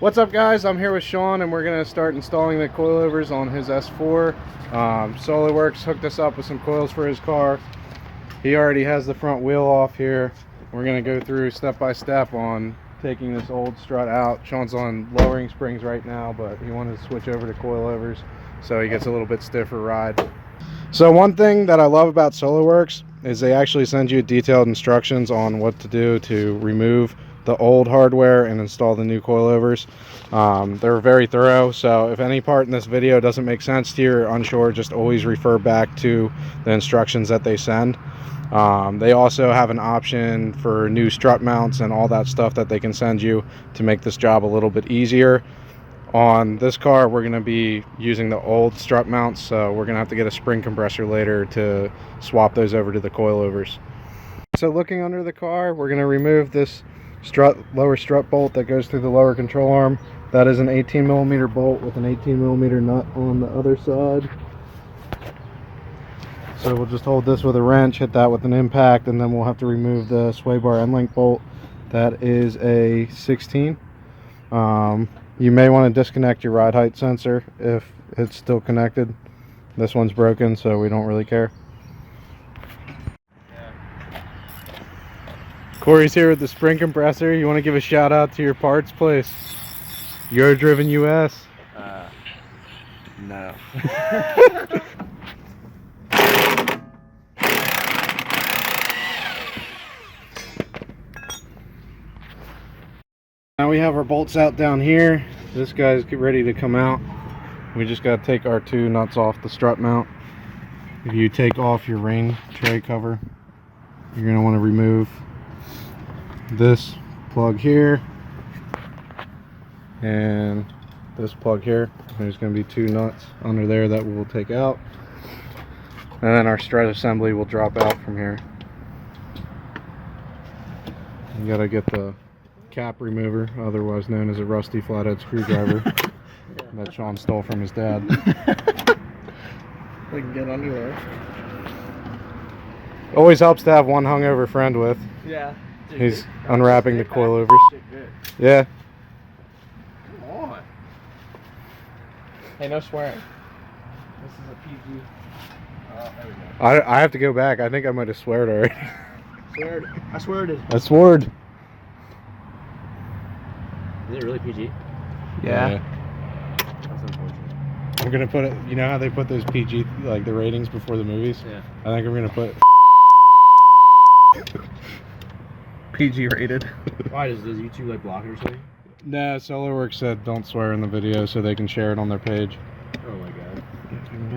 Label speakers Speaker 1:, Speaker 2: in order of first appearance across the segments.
Speaker 1: What's up, guys? I'm here with Sean and we're going to start installing the coilovers on his S4. SolarWorks hooked us up with some coils for his car. He already has the front wheel off here. We're going to go through step by step on taking this old strut out. Sean's on lowering springs right now, but he wanted to switch over to coilovers so he gets a little bit stiffer ride. So one thing that I love about SolarWorks is they actually send you detailed instructions on what to do to remove the old hardware and install the new coilovers. They're very thorough, so if any part in this video doesn't make sense to you or unsure, just always refer back to the instructions that they send. They also have an option for new strut mounts and all that stuff that they can send you to make this job a little bit easier. On this car, we're going to be using the old strut mounts, so we're going to have to get a spring compressor later to swap those over to the coilovers. So looking under the car, we're going to remove this lower strut bolt that goes through the lower control arm. That is an 18mm bolt with an 18mm nut on the other side. So we'll just hold this with a wrench, hit that with an impact, and then we'll have to remove the sway bar end link bolt. That is a 16. You may want to disconnect your ride height sensor if it's still connected. This one's broken, so we don't really care. Corey's here with the spring compressor. You want to give a shout out to your parts place? Euro Driven US?
Speaker 2: No.
Speaker 1: Now we have our bolts out down here. This guy's ready to come out. We just got to take our two nuts off the strut mount. If you take off your rain tray cover, you're going to want to remove this plug here and this plug here. There's going to be two nuts under there that we'll take out, and then our strut assembly will drop out from here. You got to get the cap remover, otherwise known as a rusty flathead screwdriver, that Sean stole from his dad.
Speaker 2: We can get under there.
Speaker 1: Always helps to have one hungover friend with.
Speaker 2: Yeah.
Speaker 1: He's unwrapping the coilovers. Yeah.
Speaker 2: Come on. Hey, no swearing. This is a PG. Oh, there we go.
Speaker 1: I have to go back. I think I might have sweared already.
Speaker 2: I swear it is.
Speaker 1: I sweared.
Speaker 3: Is it really PG?
Speaker 2: Yeah.
Speaker 3: That's unfortunate.
Speaker 1: I'm gonna put it. You know how they put those PG, like the ratings before the movies?
Speaker 3: Yeah.
Speaker 1: I think I'm gonna put
Speaker 2: PG rated.
Speaker 3: Why does YouTube like block it or something?
Speaker 1: No, SolarWorks said don't swear in the video so they can share it on their page.
Speaker 3: Oh my god.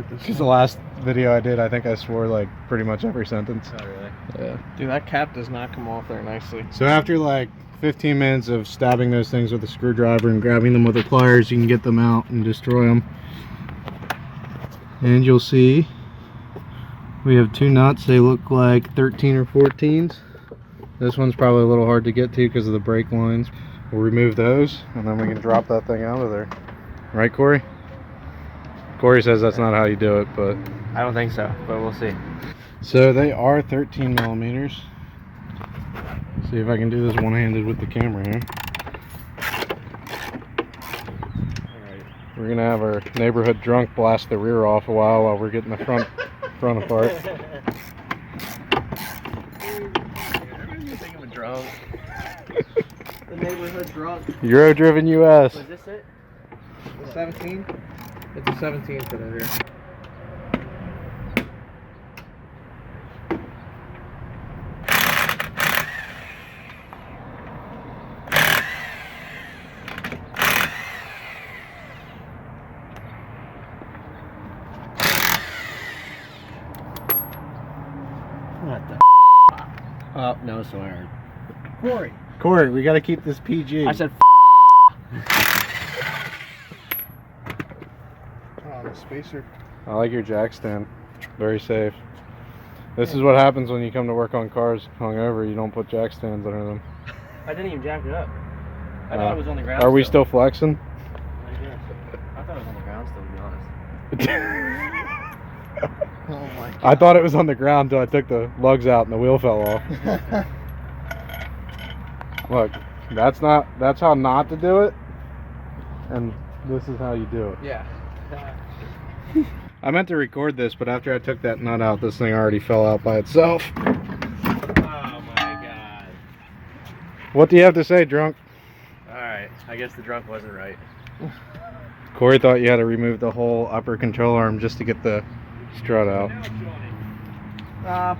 Speaker 1: Because the last video I did, I think I swore like pretty much every sentence.
Speaker 3: Oh really?
Speaker 1: Yeah.
Speaker 2: Dude, that cap does not come off there nicely.
Speaker 1: So after like 15 minutes of stabbing those things with a screwdriver and grabbing them with the pliers, you can get them out and destroy them. And you'll see we have two nuts. They look like 13 or 14s. This one's probably a little hard to get to because of the brake lines. We'll remove those and then we can drop that thing out of there. Right, Corey? Corey says that's not how you do it, but
Speaker 3: I don't think so, but we'll see.
Speaker 1: so they are 13mm. See if I can do this one-handed with the camera here.
Speaker 3: Alright.
Speaker 1: We're gonna have our neighborhood drunk blast the rear off a while we're getting the front apart.
Speaker 3: You think I'm a drunk?
Speaker 2: The neighborhood drunk.
Speaker 1: Euro Driven US.
Speaker 3: Was this it?
Speaker 2: 17? It's a 17 for that here.
Speaker 3: What the Oh, no swearing.
Speaker 1: Corey, we gotta keep this PG.
Speaker 3: I said
Speaker 2: Oh, the spacer.
Speaker 1: I like your jack stand. Very safe. This is what happens when you come to work on cars hungover. You don't put jack stands under them.
Speaker 3: I didn't even jack it up. I thought it was on the ground.
Speaker 1: Are we still flexing?
Speaker 3: I guess. I thought it was on the ground still, to be honest.
Speaker 2: Oh my god.
Speaker 1: I thought it was on the ground until I took the lugs out and the wheel fell off. Look, that's how not to do it. and this is how you do it.
Speaker 2: Yeah.
Speaker 1: I meant to record this, but after I took that nut out, this thing already fell out by itself.
Speaker 3: Oh my god.
Speaker 1: What do you have to say, drunk?
Speaker 3: Alright, I guess the drunk wasn't right.
Speaker 1: Corey thought you had to remove the whole upper control arm just to get the strut out.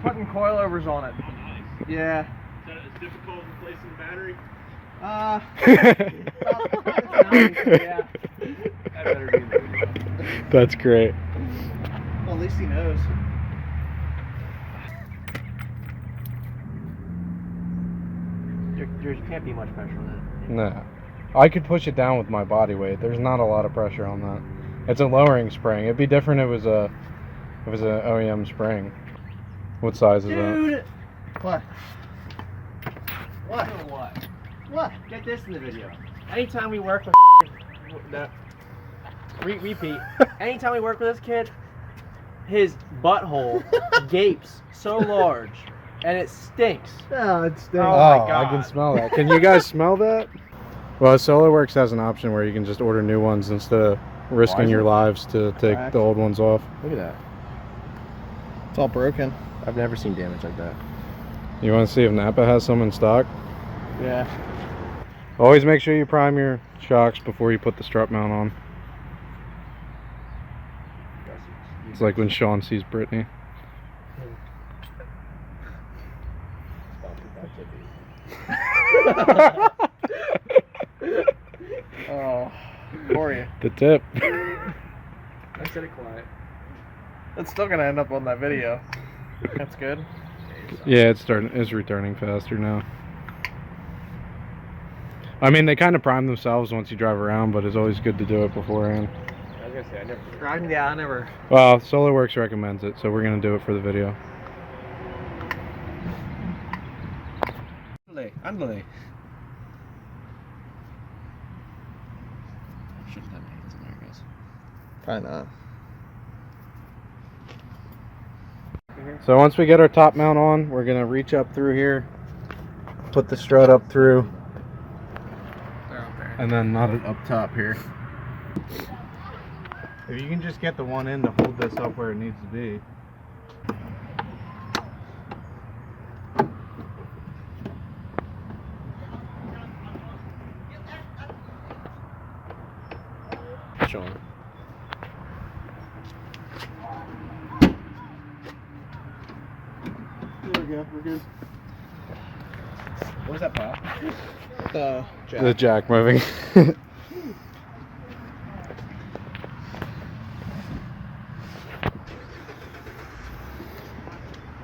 Speaker 2: Putting coilovers on it. Yeah.
Speaker 3: Is that as difficult as replacing the battery?
Speaker 2: Yeah.
Speaker 3: That better be the video.
Speaker 1: That's great.
Speaker 2: Well, at least he knows.
Speaker 3: There can't be much pressure on that.
Speaker 1: Nah. I could push it down with my body weight. There's not a lot of pressure on that. It's a lowering spring. It'd be different if it was a OEM spring. What size is that?
Speaker 2: Dude! What?
Speaker 3: What? What?
Speaker 2: What?
Speaker 3: Get this in the video. Anytime we work with repeat. Anytime we work with this kid, his butthole gapes so large and it stinks.
Speaker 2: Oh, it stinks.
Speaker 3: Oh my God.
Speaker 1: I can smell that. Can you guys smell that? Well, SolarWorks has an option where you can just order new ones instead of risking your lives to take the old ones off.
Speaker 3: Look at that.
Speaker 2: It's all broken.
Speaker 3: I've never seen damage like that.
Speaker 1: You want to see if Napa has some in stock?
Speaker 2: Yeah.
Speaker 1: Always make sure you prime your shocks before you put the strut mount on. It's like when Sean sees Brittany.
Speaker 2: Oh, Corey.
Speaker 1: The tip.
Speaker 3: I said it quiet.
Speaker 2: That's still gonna end up on that video. That's good.
Speaker 1: Yeah, it's returning faster now. I mean, they kind of prime themselves once you drive around, but it's always good to do it beforehand.
Speaker 3: I was gonna say I never.
Speaker 2: Yeah, I never.
Speaker 1: Well, SolarWorks recommends it, so we're gonna do it for the video.
Speaker 3: Andale. Shouldn't have my hands in there, guys.
Speaker 2: Probably not.
Speaker 1: So once we get our top mount on, we're gonna reach up through here, put the strut up through, and then knot it up top here. If you can just get the one end to hold this up where it needs to be.
Speaker 3: Sean.
Speaker 2: There we go. We're good.
Speaker 3: What was that pop?
Speaker 2: The jack.
Speaker 1: The jack moving.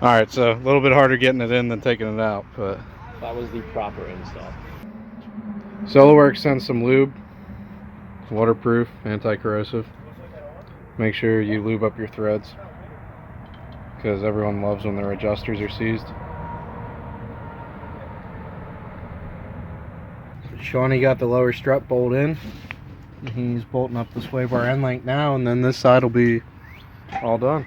Speaker 1: Alright, so a little bit harder getting it in than taking it out, but
Speaker 3: That was the proper install.
Speaker 1: SolarWorks sends some lube, waterproof, anti-corrosive. Make sure you lube up your threads, because everyone loves when their adjusters are seized. Shawnee got the lower strut bolt in. He's bolting up the sway bar end link now, and then this side will be all done.